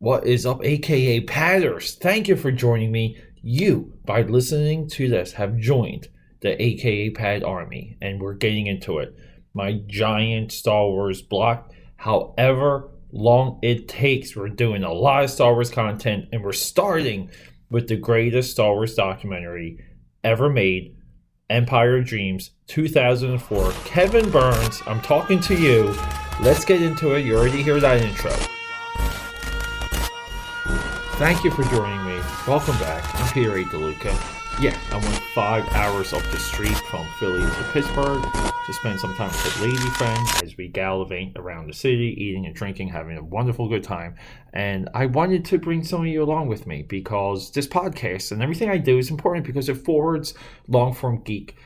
What is up, aka Padders? Thank you for joining me. You, by listening to this, have joined the aka Pad Army, and we're getting into it. My giant Star Wars block, however long it takes, we're doing a lot of Star Wars content, and we're starting with the greatest Star Wars documentary ever made, Empire of Dreams, 2004. Kevin Burns, I'm talking to you. Let's get into it. You already hear that intro. Thank you for joining me. Welcome back. I'm Peter A. DeLuca. Yeah, I went 5 hours up the street from Philly to Pittsburgh to spend some time with a lady friend as we gallivant around the city, eating and drinking, having a wonderful good time. And I wanted to bring some of you along with me because this podcast and everything I do is important because it forwards long-form geek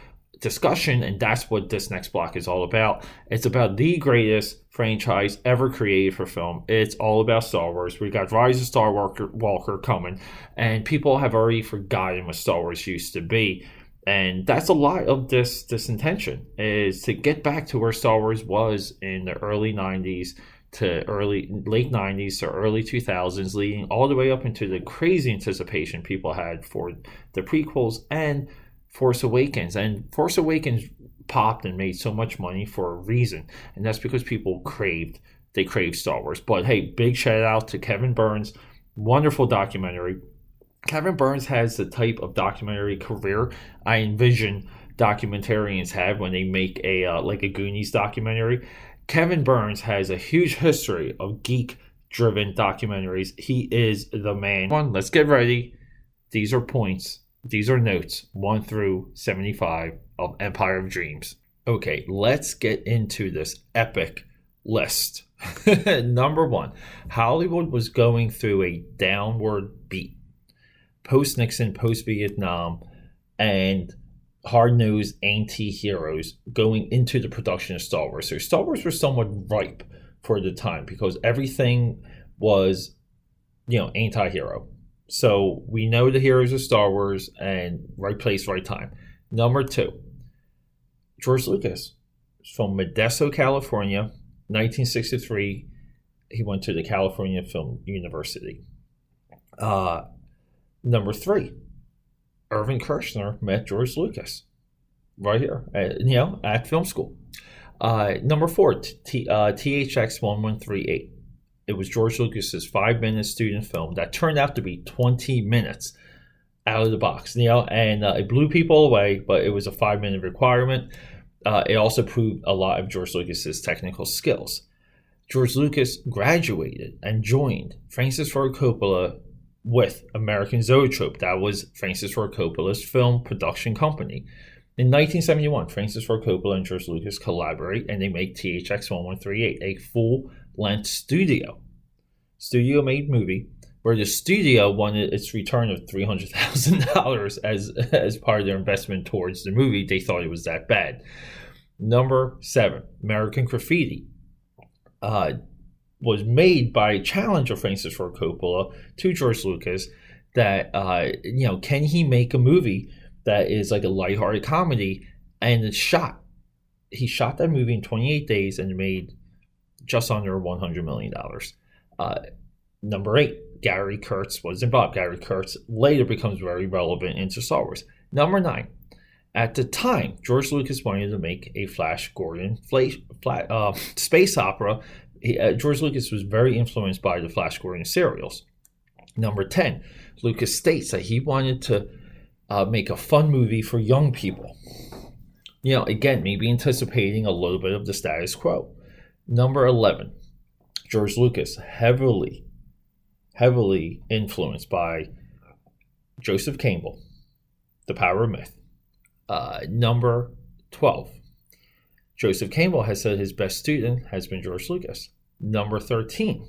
discussion, and that's what this next block is all about. It's about the greatest franchise ever created for film. It's all about Star Wars. We got Rise of Skywalker coming, and people have already forgotten what Star Wars used to be. And that's a lot of this intention, is to get back to where Star Wars was in the early 90s to late 90s to early 2000s, leading all the way up into the crazy anticipation people had for the prequels and Force Awakens. And Force Awakens popped and made so much money for a reason, and that's because people craved Star Wars. But hey, big shout out to Kevin Burns. Wonderful documentary. Kevin Burns has the type of documentary career I envision documentarians have when they make a Goonies documentary. Kevin Burns has a huge history of geek-driven documentaries. He is the man. Let's get ready. These are points. These are notes 1 through 75 of Empire of Dreams. Okay, let's get into this epic list. Number 1, Hollywood was going through a downward beat. Post-Nixon, post-Vietnam, and hard-nosed anti-heroes going into the production of Star Wars. So Star Wars was somewhat ripe for the time because everything was, anti-hero. So we know the heroes of Star Wars, and right place, right time. Number 2, George Lucas from Modesto, California, 1963. He went to the California Film University. Number 3, Irvin Kershner met George Lucas right here, at film school. Number 4, THX 1138. It was George Lucas's 5-minute student film that turned out to be 20 minutes out of the box, and it blew people away, but it was a 5-minute requirement. It also proved a lot of George Lucas's technical skills. George Lucas graduated and joined Francis Ford Coppola with American Zoetrope. That was Francis Ford Coppola's film production company. In 1971, Francis Ford Coppola and George Lucas collaborate, and they make THX 1138, a full-length studio-made movie where the studio wanted its return of $300,000 as part of their investment towards the movie. They thought it was that bad. Number 7, American Graffiti was made by a challenge of Francis Ford Coppola to George Lucas that, can he make a movie that is like a lighthearted comedy? And he shot that movie in 28 days and made just under $100 million. Number 8, Gary Kurtz was involved. Gary Kurtz later becomes very relevant into Star Wars. Number 9, at the time, George Lucas wanted to make a Flash Gordon space opera. George Lucas was very influenced by the Flash Gordon serials. Number 10, Lucas states that he wanted to make a fun movie for young people. Again, maybe anticipating a little bit of the status quo. Number 11, George Lucas, heavily influenced by Joseph Campbell, The Power of Myth. Number 12, Joseph Campbell has said his best student has been George Lucas. Number 13,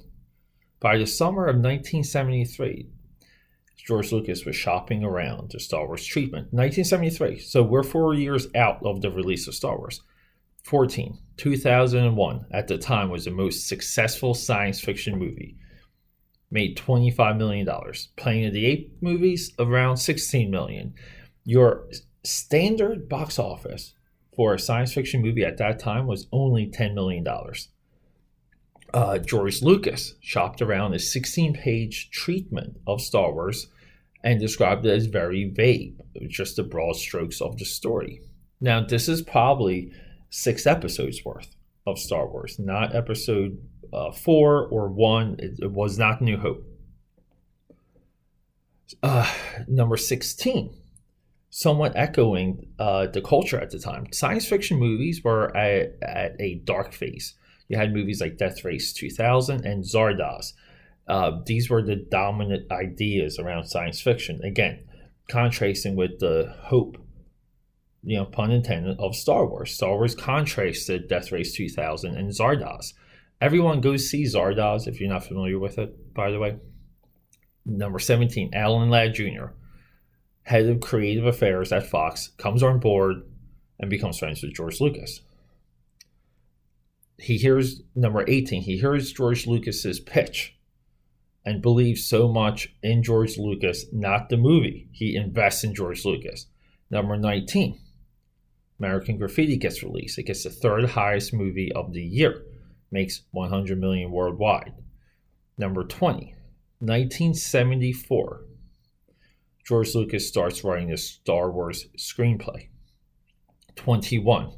by the summer of 1973, George Lucas was shopping around the Star Wars treatment. 1973, so we're 4 years out of the release of Star Wars. 14, 2001, at the time, was the most successful science fiction movie. Made $25 million. Planet of the Apes movies, around $16 million. Your standard box office for a science fiction movie at that time was only $10 million. George Lucas shopped around a 16-page treatment of Star Wars and described it as very vague, just the broad strokes of the story. Now, this is probably 6 episodes worth of Star Wars, not episode 4 or 1. It was not New Hope. Number 16, somewhat echoing the culture at the time. Science fiction movies were at a dark phase. You had movies like Death Race 2000 and Zardoz. These were the dominant ideas around science fiction. Again, contrasting with the hope, pun intended, of Star Wars. Star Wars contrasted Death Race 2000 and Zardoz. Everyone go see Zardoz if you're not familiar with it, by the way. Number 17, Alan Ladd Jr., head of creative affairs at Fox, comes on board and becomes friends with George Lucas. Number 18, he hears George Lucas's pitch and believes so much in George Lucas, not the movie. He invests in George Lucas. Number 19, American Graffiti gets released. It gets the 3rd highest movie of the year. Makes $100 million worldwide. Number 20, 1974, George Lucas starts writing the Star Wars screenplay. 21,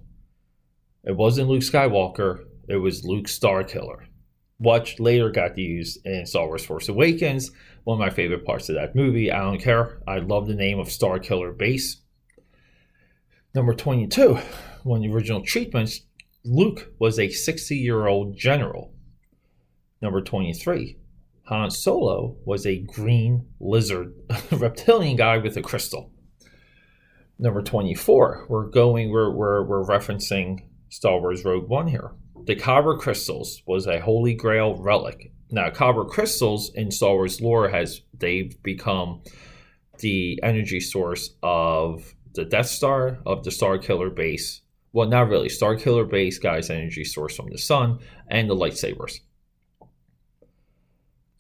it wasn't Luke Skywalker, it was Luke Starkiller, which later got used in Star Wars Force Awakens, one of my favorite parts of that movie. I don't care. I love the name of Starkiller Base. Number 22, one of the original treatments, Luke was a 60-year-old general. Number 23, Han Solo was a green lizard, reptilian guy with a crystal. Number 24, we're referencing Star Wars Rogue One here. The Kyber crystals was a Holy Grail relic. Now, Kyber crystals in Star Wars lore they've become the energy source of the Death Star, of the Starkiller base. Well, not really. Starkiller base guy's energy source from the sun, and the lightsabers.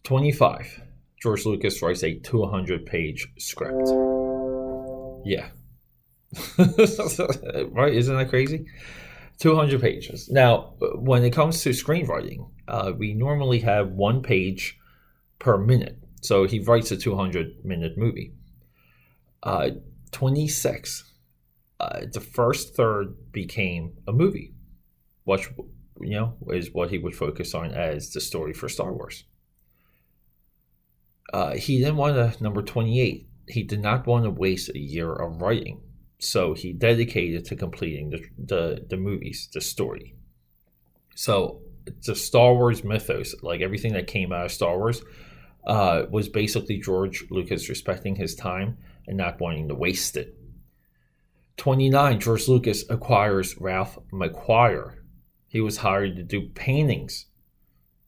25. George Lucas writes a 200-page script. Yeah. Right? Isn't that crazy? 200 pages. Now, when it comes to screenwriting, we normally have 1 page per minute. So he writes a 200-minute movie. 26. The first third became a movie, which, is what he would focus on as the story for Star Wars. He didn't want to, number 28, he did not want to waste a year of writing. So he dedicated to completing the movies, the story. So the Star Wars mythos, like everything that came out of Star Wars, was basically George Lucas respecting his time and not wanting to waste it. 29, George Lucas acquires Ralph McQuire. He was hired to do paintings,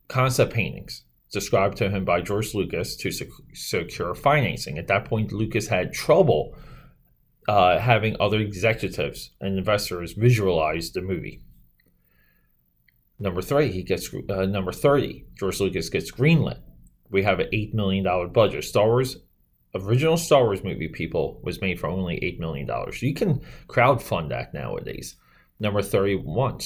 concept paintings, described to him by George Lucas to secure financing. At that point, Lucas had trouble having other executives and investors visualize the movie. Number 30, George Lucas gets greenlit. We have an $8 million budget. Original Star Wars movie, people, was made for only $8 million. You can crowdfund that nowadays. Number 31,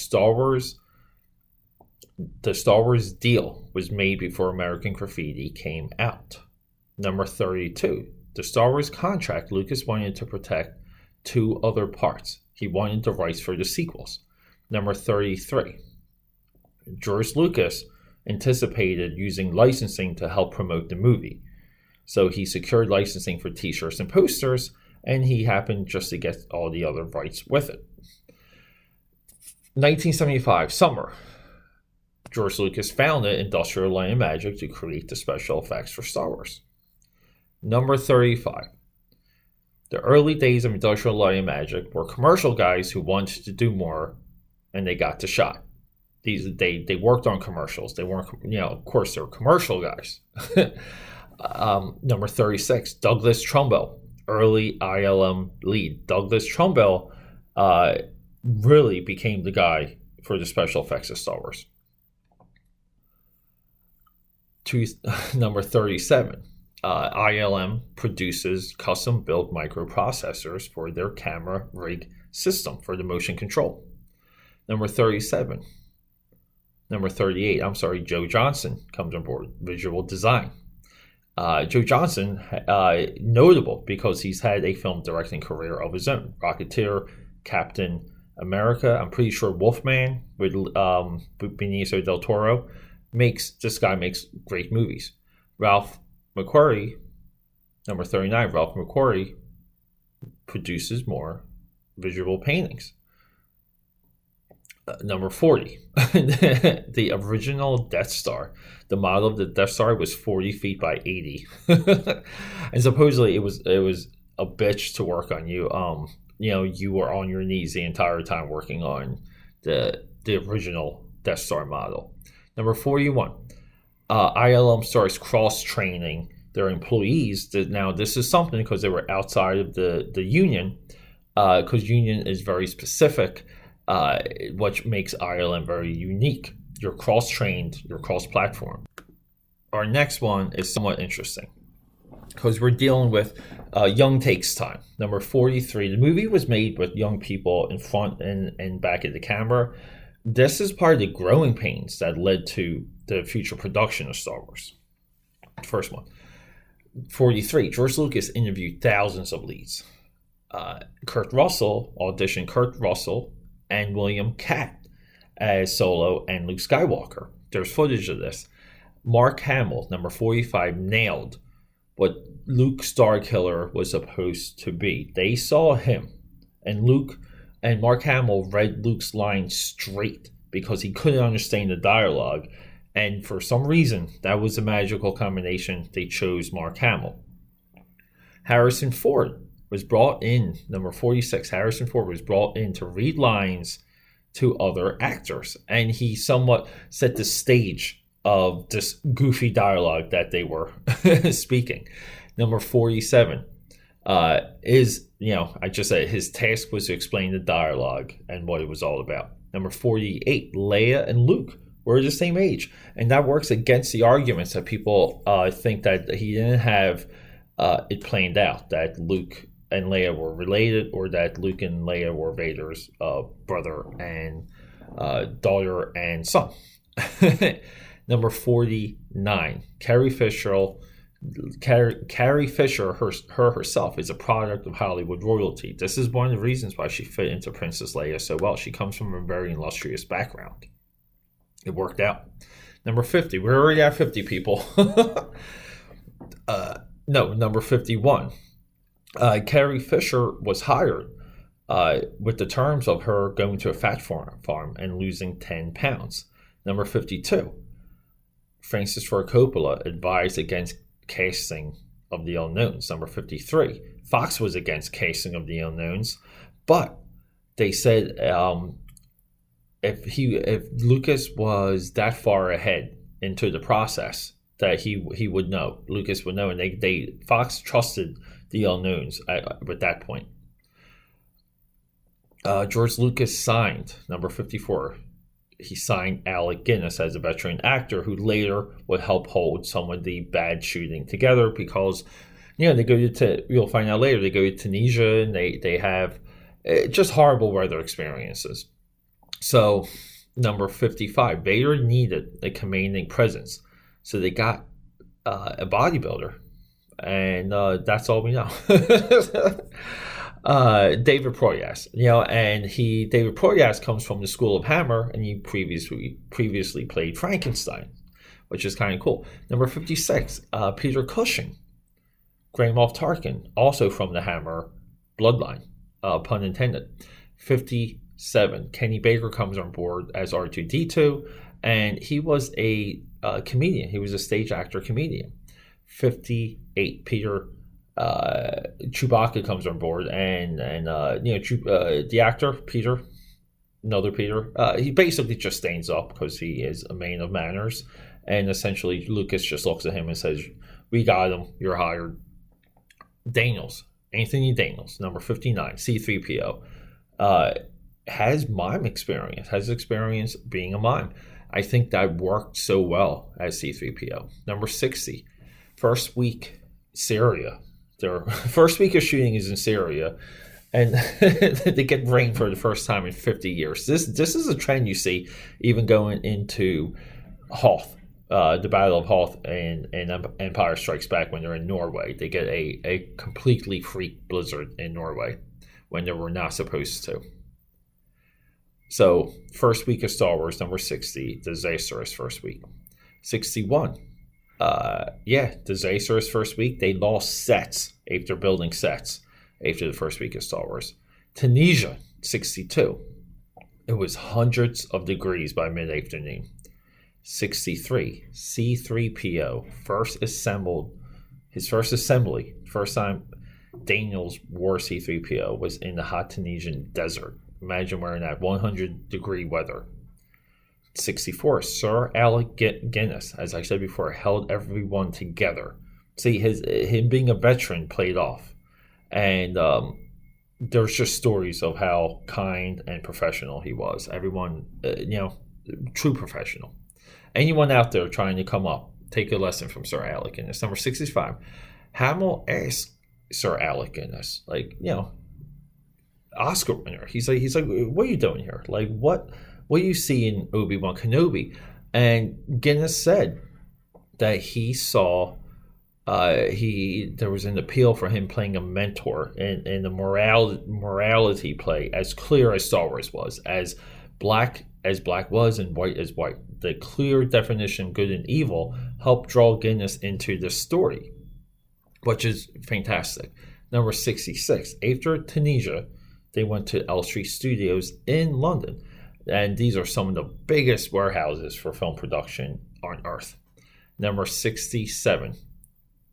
the Star Wars deal was made before American Graffiti came out. Number 32, the Star Wars contract, Lucas wanted to protect 2 other parts. He wanted the rights for the sequels. Number 33, George Lucas anticipated using licensing to help promote the movie. So he secured licensing for t-shirts and posters, and he happened just to get all the other rights with it. 1975, summer. George Lucas founded Industrial Light and Magic to create the special effects for Star Wars. Number 35. The early days of Industrial Light and Magic were commercial guys who wanted to do more, and they got the shot. They worked on commercials. They weren't, of course, they were commercial guys. Number 36, Douglas Trumbull, early ILM lead. Douglas Trumbull really became the guy for the special effects of Star Wars. Number 37, ILM produces custom-built microprocessors for their camera rig system for the motion control. Number 37, Number 38, Joe Johnston comes on board, visual design. Joe Johnston, notable because he's had a film directing career of his own. Rocketeer, Captain America, I'm pretty sure Wolfman with Benicio del Toro. This guy makes great movies. Ralph McQuarrie, number 39, Ralph McQuarrie produces more visual paintings. Number 40, the original Death Star. The model of the Death Star was 40 feet by 80. And supposedly it was a bitch to work on. You were on your knees the entire time working on the original Death Star model. Number 41, ILM starts cross-training their employees. Now, this is something because they were outside of the union, because union is very specific, which makes ILM very unique. You're cross-trained, you're cross-platform. Our next one is somewhat interesting because we're dealing with Young Takes Time. Number 43, the movie was made with young people in front and back of the camera. This is part of the growing pains that led to the future production of Star Wars. First one. 43, George Lucas interviewed thousands of leads. Kurt Russell auditioned Kurt Russell and William Catt as Solo and Luke Skywalker. There's footage of this. Mark Hamill, number 45, nailed what Luke Starkiller was supposed to be. They saw him, and Mark Hamill read Luke's line straight because he couldn't understand the dialogue. And for some reason, that was a magical combination. They chose Mark Hamill. Harrison Ford was brought in, number 46. Harrison Ford was brought in to read lines to other actors. And he somewhat set the stage of this goofy dialogue that they were speaking. Number 47 is, I just said his task was to explain the dialogue and what it was all about. Number 48, Leia and Luke were the same age. And that works against the arguments that people think that he didn't have it planned out, that Luke and Leia were related, or that Luke and Leia were Vader's brother and daughter and son. Number 49, Carrie Fisher herself is a product of Hollywood royalty. This is one of the reasons why she fit into Princess Leia so well. She comes from a very illustrious background. It worked out. Number 50, we're already at 50 people. Number 51. Carrie Fisher was hired with the terms of her going to a fat farm and losing 10 pounds. Number 52. Francis Ford Coppola advised against casting of the Unknowns. Number 53. Fox was against casting of the Unknowns, but they said if Lucas was that far ahead into the process, that he would know. Lucas would know, and Fox trusted the Unknowns at that point. George Lucas signed, number 54, he signed Alec Guinness as a veteran actor who later would help hold some of the bad shooting together because, they go to, you'll find out later, they go to Tunisia and they have just horrible weather experiences. So, number 55, Vader needed a commanding presence. So they got a bodybuilder, and that's all we know. David Proyas, David Proyas comes from the School of Hammer, and he previously played Frankenstein, which is kind of cool. Number 56, Peter Cushing, Grand Moff Tarkin, also from the Hammer bloodline, pun intended. 57, Kenny Baker comes on board as R2-D2, and he was a comedian. He was a stage actor comedian. 58, Chewbacca comes on board, and the actor another Peter, he basically just stands up because he is a man of manners, and essentially Lucas just looks at him and says, "We got him. You're hired." Anthony Daniels, number 59, C-3PO, has mime experience. Has experience being a mime. I think that worked so well as C-3PO. Number 60, first week, Syria. Their first week of shooting is in Syria, and they get rain for the first time in 50 years. This is a trend you see even going into Hoth, the Battle of Hoth and Empire Strikes Back when they're in Norway. They get a completely freak blizzard in Norway when they were not supposed to. So, first week of Star Wars, number 60, disastrous first week. 61, disastrous first week. They lost sets after building sets after the first week of Star Wars. Tunisia, 62. It was hundreds of degrees by mid-afternoon. 63, C-3PO, his first assembly, first time Daniels wore C-3PO was in the hot Tunisian desert. Imagine wearing that 100-degree weather. 64, Sir Alec Guinness, as I said before, held everyone together. See, him being a veteran played off. And there's just stories of how kind and professional he was. Everyone, true professional. Anyone out there trying to come up, take a lesson from Sir Alec Guinness. Number 65, Hamill asked Sir Alec Guinness, Oscar winner. He's like, what are you doing here? Like, what do you see in Obi-Wan Kenobi? And Guinness said that he saw there was an appeal for him playing a mentor in the morality play as clear as Star Wars was, as black was and white as white. The clear definition, good and evil, helped draw Guinness into the story, which is fantastic. Number 66, after Tunisia, they went to Elstree Studios in London. And these are some of the biggest warehouses for film production on Earth. Number 67,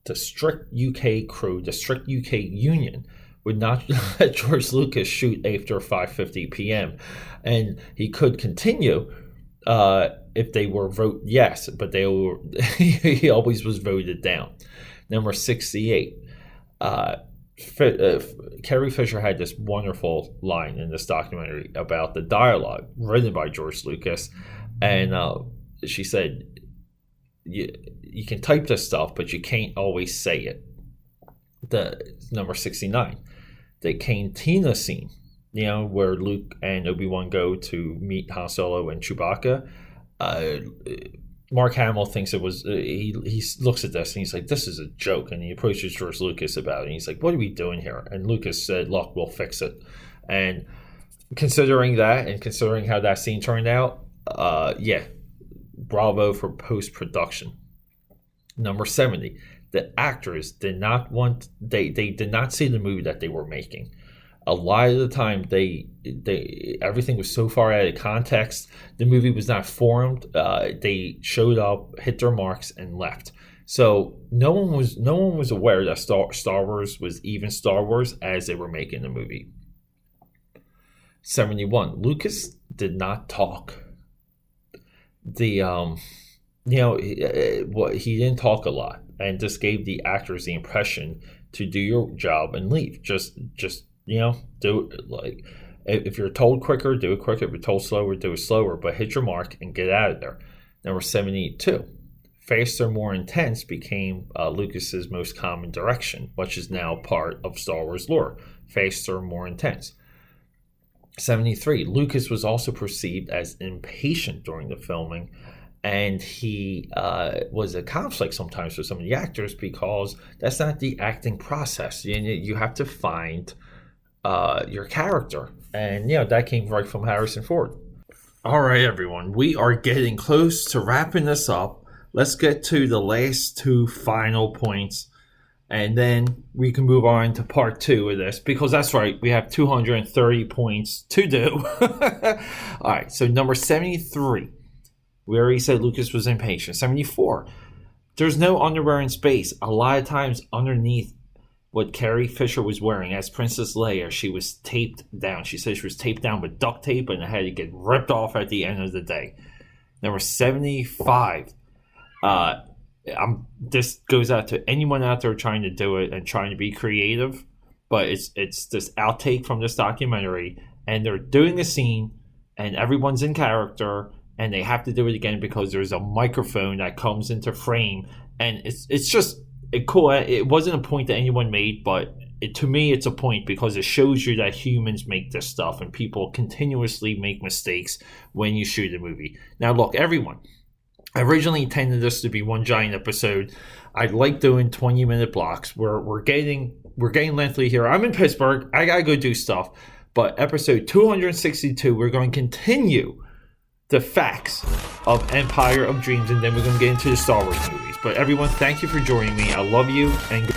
the strict UK crew, the strict UK union, would not let George Lucas shoot after 5:50 p.m. And he could continue if they were vote yes, but he always was voted down. Number 68, Carrie Fisher had this wonderful line in this documentary about the dialogue written by George Lucas, and she said, you can type this stuff, but you can't always say it. The number 69, the cantina scene, where Luke and Obi-Wan go to meet Han Solo and Chewbacca. Mark Hamill thinks it was, he looks at this and he's like, this is a joke. And he approaches George Lucas about it. And he's like, what are we doing here? And Lucas said, look, we'll fix it. And considering that and considering how that scene turned out, bravo for post-production. Number 70, the actors did not they did not see the movie that they were making. A lot of the time, they everything was so far out of context. The movie was not formed. They showed up, hit their marks, and left. So no one was aware that Star Wars was even Star Wars as they were making the movie. 71. Lucas did not talk. He didn't talk a lot, and just gave the actors the impression to do your job and leave. Just do it. Like, if you're told quicker, do it quicker. If you're told slower, do it slower. But hit your mark and get out of there. Number 72. Faster, more intense became Lucas's most common direction, which is now part of Star Wars lore. Faster, more intense. 73. Lucas was also perceived as impatient during the filming, and he was a conflict sometimes with some of the actors because that's not the acting process. You have to find your character, and that came right from Harrison Ford. All right, everyone, we are getting close to wrapping this up. Let's get to the last two final points, and then we can move on to part two of this, because that's right, we have 230 points to do. All right, so number 73, we already said Lucas was impatient. 74, there's no underwear in space. A lot of times underneath what Carrie Fisher was wearing as Princess Leia, she was taped down. She said she was taped down with duct tape, and it had to get ripped off at the end of the day. Number 75, this goes out to anyone out there trying to do it and trying to be creative, but it's this outtake from this documentary, and they're doing a scene, and everyone's in character, and they have to do it again because there's a microphone that comes into frame, and it's just cool. It wasn't a point that anyone made, but to me, it's a point because it shows you that humans make this stuff and people continuously make mistakes when you shoot a movie. Now, look, everyone, I originally intended this to be one giant episode. I like doing 20-minute blocks. We're getting lengthy here. I'm in Pittsburgh. I gotta go do stuff. But episode 262, we're going to continue the facts of Empire of Dreams, and then we're going to get into the Star Wars movies. But everyone, thank you for joining me. I love you, and